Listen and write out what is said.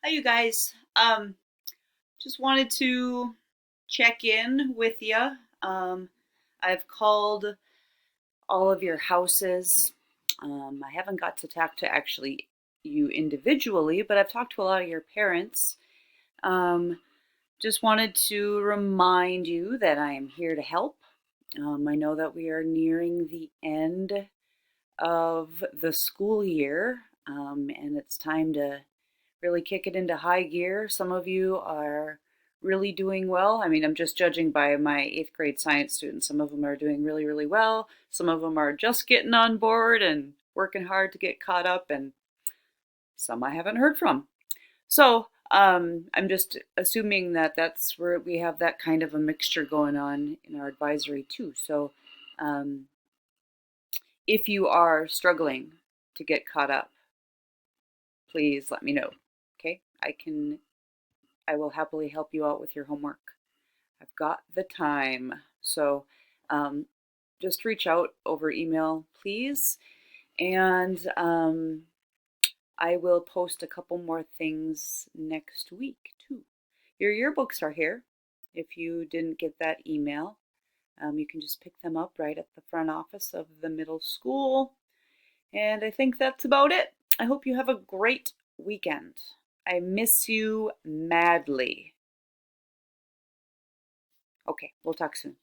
Hi, you guys. Just wanted to check in with you. I've called all of your houses. I haven't got to talk to actually you individually, but I've talked to a lot of your parents. Um, just wanted to remind you that I am here to help. I know that we are nearing the end of the school year, and it's time to really kick it into high gear. Some of you are really doing well. I mean, I'm just judging by my eighth grade science students. Some of them are doing really, really well. Some of them are just getting on board and working hard to get caught up, and some I haven't heard from. So I'm just assuming that that's where we have that kind of a mixture going on in our advisory too. So um, if you are struggling to get caught up, please let me know. Okay, I will happily help you out with your homework. I've got the time. So um, just reach out over email, please. And I will post a couple more things next week, too. Your yearbooks are here. If you didn't get that email, you can just pick them up right at the front office of the middle school. And I think that's about it. I hope you have a great weekend. I miss you madly. Okay, we'll talk soon.